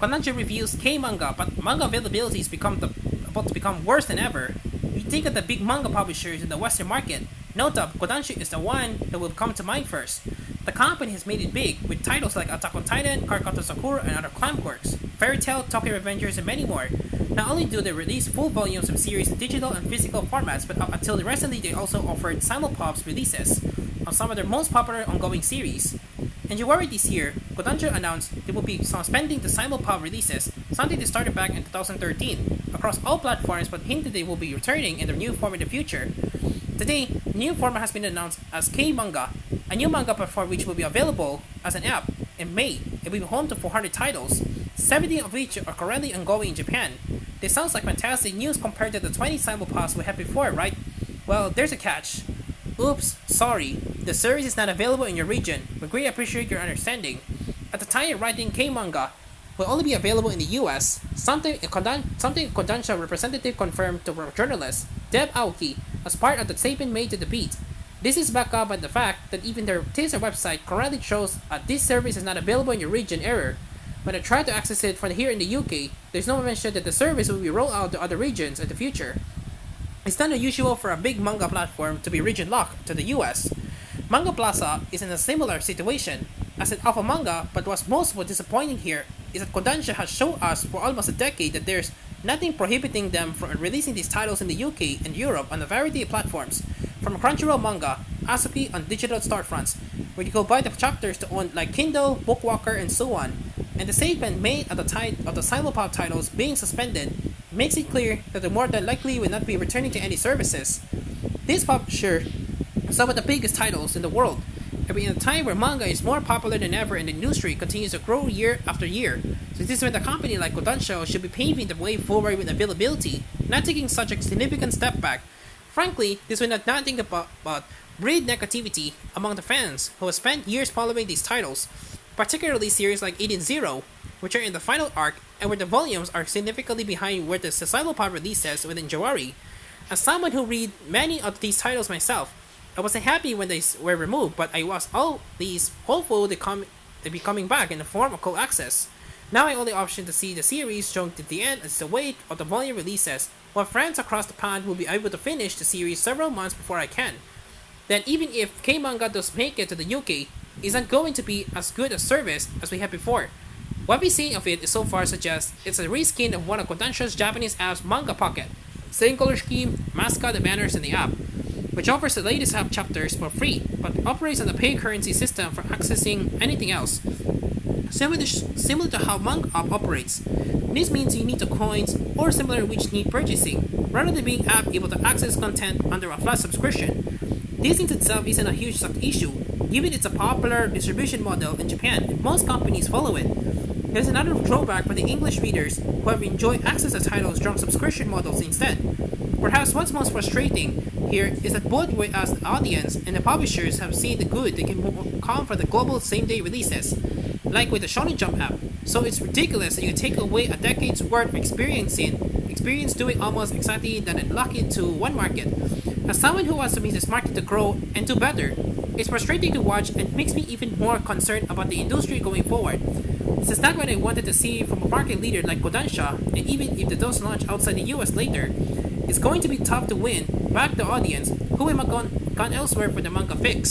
Kodansha reviews K-manga, but manga availability is about to become worse than ever. We think of the big manga publishers in the Western market. Note that Kodansha is the one that will come to mind first. The company has made it big with titles like Attack on Titan, Cardcaptor Sakura, and other clamp works, Fairy Tail, Tokyo Revengers, and many more. Not only do they release full volumes of series in digital and physical formats, but up until recently they also offered simulpops releases of some of their most popular ongoing series. In January this year, Kodansha announced they will be suspending the simulpop releases, something they started back in 2013, across all platforms but hinted they will be returning in their new form in the future. Today, the new format has been announced as K-Manga, a new manga platform which will be available as an app in May. It will be home to 400 titles, 70 of which are currently ongoing in Japan. This sounds like fantastic news compared to the 20 simulpops we had before, right? Well, there's a catch. Oops, sorry. The series is not available in your region. We greatly appreciate your understanding. At the time of writing, K-Manga will only be available in the US, something Kodansha representative confirmed to journalist Deb Aoki as part of the statement made to the Beat. This is backed up by the fact that even their teaser website currently shows this service is not available in your region error. When I try to access it from here in the UK, there's no mention that the service will be rolled out to other regions in the future. It's not unusual for a big manga platform to be region locked to the US. Manga Plaza is in a similar situation, as an alpha manga, but what's most disappointing here is that Kodansha has shown us for almost a decade that there's nothing prohibiting them from releasing these titles in the UK and Europe on a variety of platforms, from Crunchyroll Manga, Asobi on digital storefronts, where you go buy the chapters to own like Kindle, Bookwalker, and so on. And the statement made at the time of the simulpop titles being suspended makes it clear that they more than likely will not be returning to any services. This publisher some of the biggest titles in the world, and in a time where manga is more popular than ever and the industry continues to grow year after year. So this is when a company like Kodansha should be paving the way forward with availability, not taking such a significant step back. Frankly, this will not think about breed negativity among the fans who have spent years following these titles, particularly series like 18-0, which are in the final arc and where the volumes are significantly behind where the simulpop releases within January. As someone who read many of these titles myself, I wasn't happy when they were removed, but I was always hopeful they'd be coming back in the form of co-access. Now my only option to see the series shown to the end is the wait of the volume releases, while friends across the pond will be able to finish the series several months before I can. Then even if K-Manga does make it to the UK, it's not going to be as good a service as we had before. What we've seen of it so far suggests it's a reskin of one of Kodansha's Japanese apps, Manga Pocket. Same color scheme, mascot, and banners in the app, which offers the latest app chapters for free, but operates on a pay currency system for accessing anything else. Similar to how Manga App operates. This means you need the coins or similar which need purchasing, rather than being app able to access content under a flat subscription. This in itself isn't a huge issue, given it's a popular distribution model in Japan and most companies follow it. There's another drawback for the English readers who have enjoyed access to titles from subscription models instead. Perhaps what's most frustrating here is that both we as the audience and the publishers have seen the good that can come from the global same-day releases, like with the Shonen Jump app. So it's ridiculous that you take away a decade's worth of experience doing almost exactly that and lock it to one market. As someone who wants to see this market to grow and do better, it's frustrating to watch and makes me even more concerned about the industry going forward. This is not what I wanted to see from a market leader like Kodansha, and even if it does launch outside the US later, it's going to be tough to win back the audience who have gone elsewhere for the manga fix.